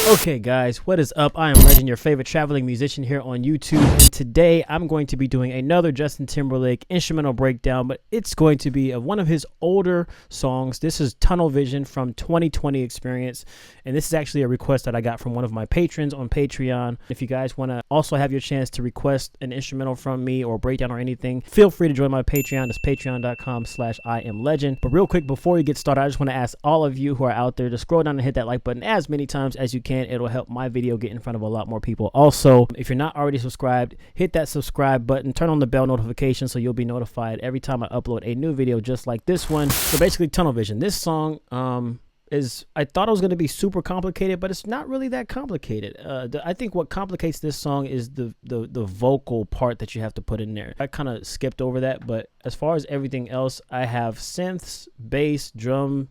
Okay guys, what is up? I am Legend, your favorite traveling musician here on YouTube, and today I'm going to be doing another Justin Timberlake instrumental breakdown, but it's going to be of one of his older songs. This is Tunnel Vision from 2020 Experience, and this is actually a request that I got from one of my patrons on Patreon. If you guys want to also have your chance to request an instrumental from me or breakdown or anything, feel free to join my Patreon. It's patreon.com/IAMLXGEND. But real quick, before we get started, I just want to ask all of you who are out there to scroll down and hit that like button as many times as you can. It'll help my video get in front of a lot more people. Also, if you're not already subscribed, hit that subscribe button, turn on the bell notification so you'll be notified every time I upload a new video just like this one. So basically, Tunnel Vision. This song I thought it was going to be super complicated, but it's not really that complicated. I think what complicates this song is the vocal part that you have to put in there. I kind of skipped over that, but as far as everything else, I have synths, bass, drum,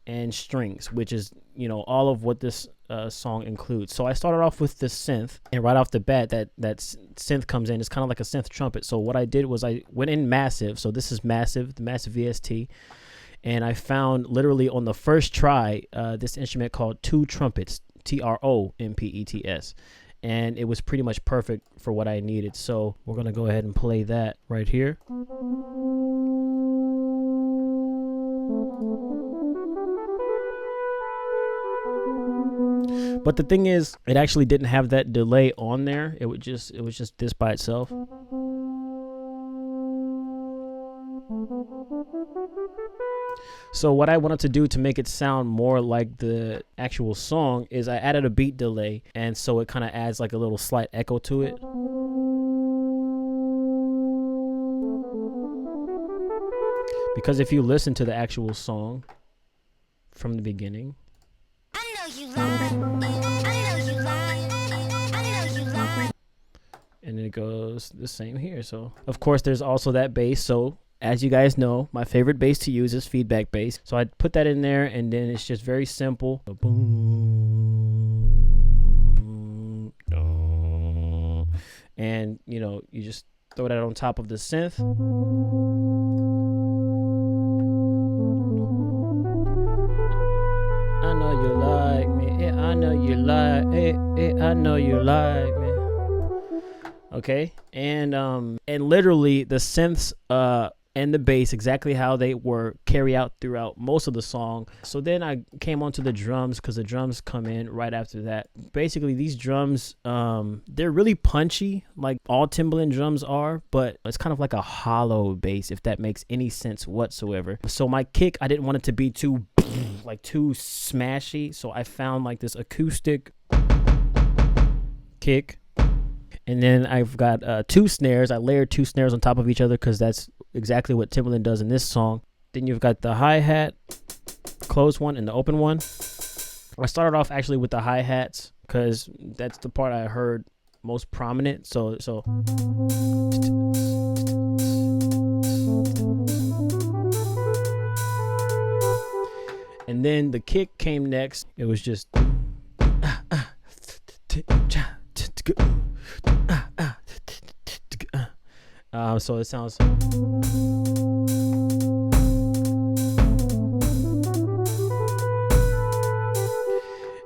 and strings, which is, you know, all of what this song includes. So I started off with the synth, and right off the bat that synth comes in. It's kind of like a synth trumpet. So what I did was I went in massive. So this is massive, the massive VST, and I found literally on the first try this instrument called Two Trumpets, TROMPETS, and it was pretty much perfect for what I needed. So we're gonna go ahead and play that right here. But the thing is, it actually didn't have that delay on there. It was just this by itself. So what I wanted to do to make it sound more like the actual song is I added a beat delay, and so it kind of adds like a little slight echo to it. Because if you listen to the actual song from the beginning, and it goes the same here. So of course there's also that bass. So as you guys know, my favorite bass to use is feedback bass. So I put that in there, and then it's just very simple. And you know, you just throw that on top of the synth. I know you like me. I know you like it. I know you like me. Okay, and literally the synths and the bass, exactly how they were, carry out throughout most of the song. So then I came onto the drums, because the drums come in right after that. Basically, these drums, they're really punchy, like all Timberland drums are, but it's kind of like a hollow bass, if that makes any sense whatsoever. So my kick, I didn't want it to be too smashy, so I found like this acoustic kick. And then I've got two snares. I layered two snares on top of each other because that's exactly what Timberland does in this song. Then you've got the hi-hat, closed one, and the open one. I started off actually with the hi-hats because that's the part I heard most prominent. So and then the kick came next. It was just so it sounds.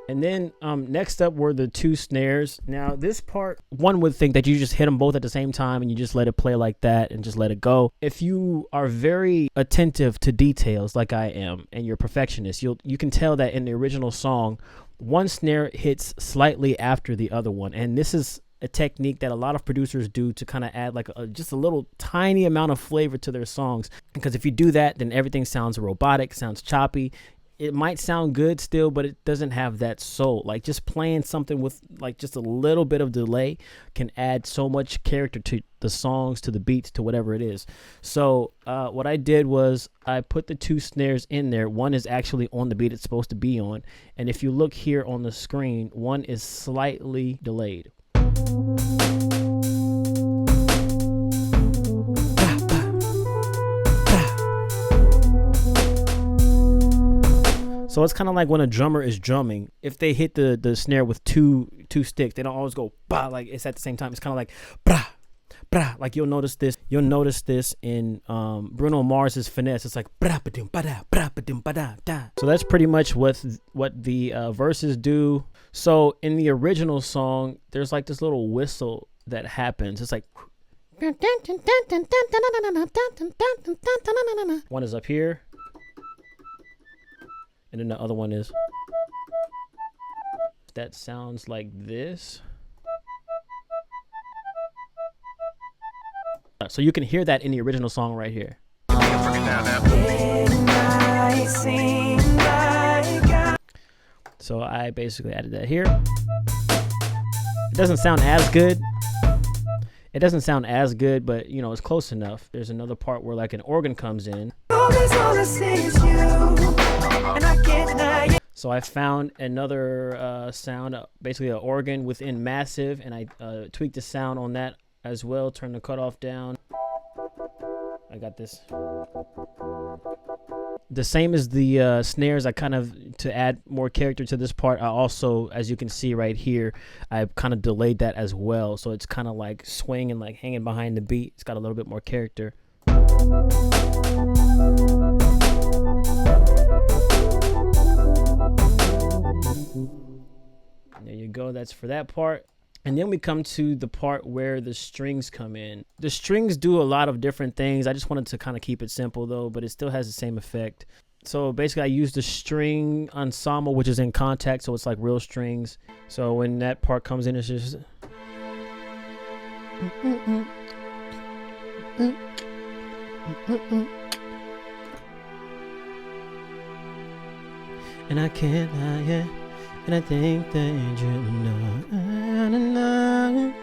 And then next up were the two snares. Now this part, one would think that you just hit them both at the same time and you just let it play like that and just let it go. If you are very attentive to details like I am, and you're a perfectionist, you can tell that in the original song, one snare hits slightly after the other one, and this is a technique that a lot of producers do to kind of add like just a little tiny amount of flavor to their songs. Because if you do that, then everything sounds robotic, sounds choppy. It might sound good still, but it doesn't have that soul. Like just playing something with like just a little bit of delay can add so much character to the songs, to the beats, to whatever it is. So what I did was I put the two snares in there. One is actually on the beat it's supposed to be on. And if you look here on the screen, one is slightly delayed. So it's kind of like when a drummer is drumming. If they hit the snare with two sticks, they don't always go bah, like it's at the same time. It's kind of like bah, brah. Like you'll notice this in Bruno Mars's Finesse. It's like brah ba dum ba da brah ba dum ba da da. So that's pretty much what the verses do. So in the original song, there's like this little whistle that happens. It's like one is up here, and then the other one is that sounds like this. So you can hear that in the original song right here. So I basically added that here. It doesn't sound as good. But you know, it's close enough. There's another part where like an organ comes in. So I found another sound, basically an organ within Massive, and I tweaked the sound on that as well. Turn the cutoff down. I got this. The same as the snares, I kind of, to add more character to this part, I also, as you can see right here, I kind of delayed that as well. So it's kind of like swinging, like hanging behind the beat. It's got a little bit more character. There you go. That's for that part. And then we come to the part where the strings come in. The strings do a lot of different things. I just wanted to kind of keep it simple though, but it still has the same effect. So basically I use the string ensemble, which is in contact, so it's like real strings. So when that part comes in, it's just and I can't lie, yeah. And I think that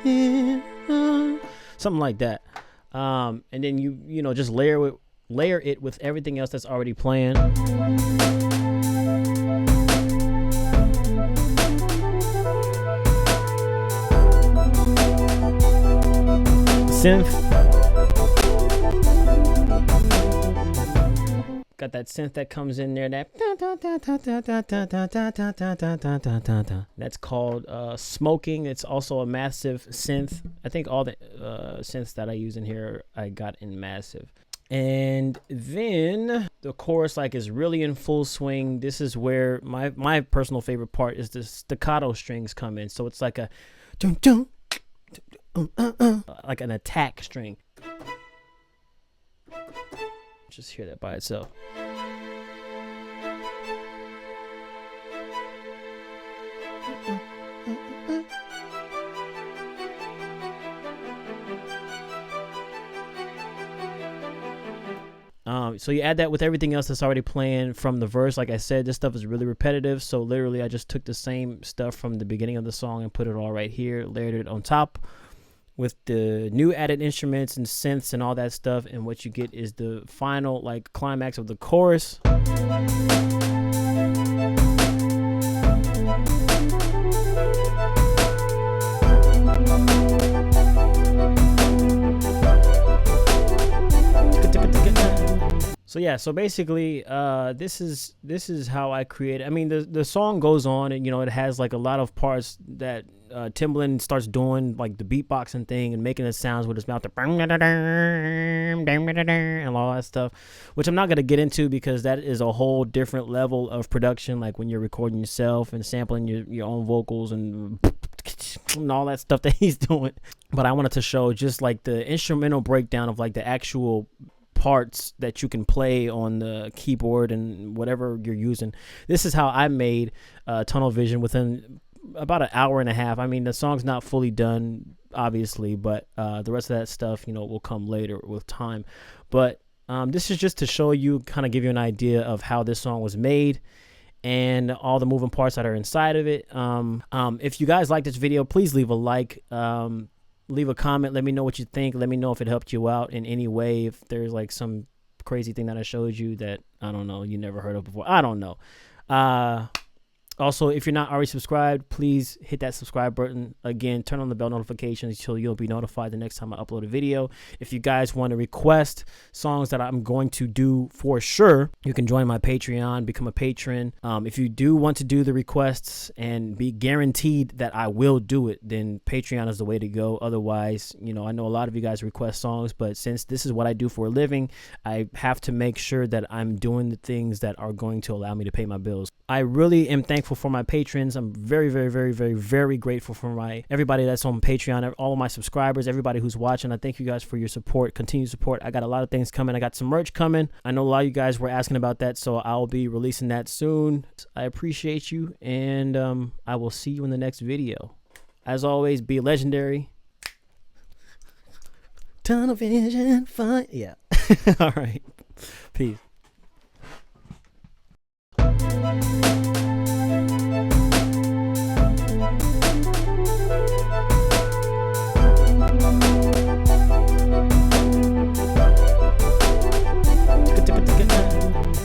you know, something like that. And then you know, just layer it with everything else that's already playing. Synth. Got that synth that comes in there. That's called smoking. It's also a Massive synth. I think all the synths that I use in here I got in Massive. And then the chorus like is really in full swing. This is where my personal favorite part is the staccato strings come in. So it's like a like an attack string. Just hear that by itself. So you add that with everything else that's already playing from the verse. Like I said, this stuff is really repetitive. So literally I just took the same stuff from the beginning of the song and put it all right here, layered it on top with the new added instruments and synths and all that stuff. And what you get is the final like climax of the chorus. So yeah, so basically this is how I create. I mean, the song goes on, and you know, it has like a lot of parts that Timberlake starts doing, like the beatboxing thing and making the sounds with his mouth, and all that stuff, which I'm not going to get into because that is a whole different level of production, like when you're recording yourself and sampling your own vocals and all that stuff that he's doing. But I wanted to show just like the instrumental breakdown of like the actual parts that you can play on the keyboard and whatever you're using. This is how I made Tunnel Vision within about an hour and a half. I mean, the song's not fully done, obviously, but the rest of that stuff, you know, will come later with time. But this is just to show you, kind of give you an idea of how this song was made and all the moving parts that are inside of it. If you guys like this video, please leave a like. Leave a comment. Let me know what you think. Let me know if it helped you out in any way. If there's like some crazy thing that I showed you that, I don't know, you never heard of before. I don't know. Also, if you're not already subscribed, please hit that subscribe button. Again, turn on the bell notifications so you'll be notified the next time I upload a video. If you guys want to request songs that I'm going to do for sure, you can join my Patreon, become a patron. If you do want to do the requests and be guaranteed that I will do it, then Patreon is the way to go. Otherwise, you know, I know a lot of you guys request songs, but since this is what I do for a living, I have to make sure that I'm doing the things that are going to allow me to pay my bills. I really am thankful for my patrons. I'm very, very, very, very, very grateful for everybody that's on Patreon, all of my subscribers, everybody who's watching. I thank you guys for your support, continued support. I got a lot of things coming. I got some merch coming. I know a lot of you guys were asking about that, so I'll be releasing that soon. I appreciate you, and I will see you in the next video. As always, be legendary. Tunnel vision, fun. Yeah. All right. Peace.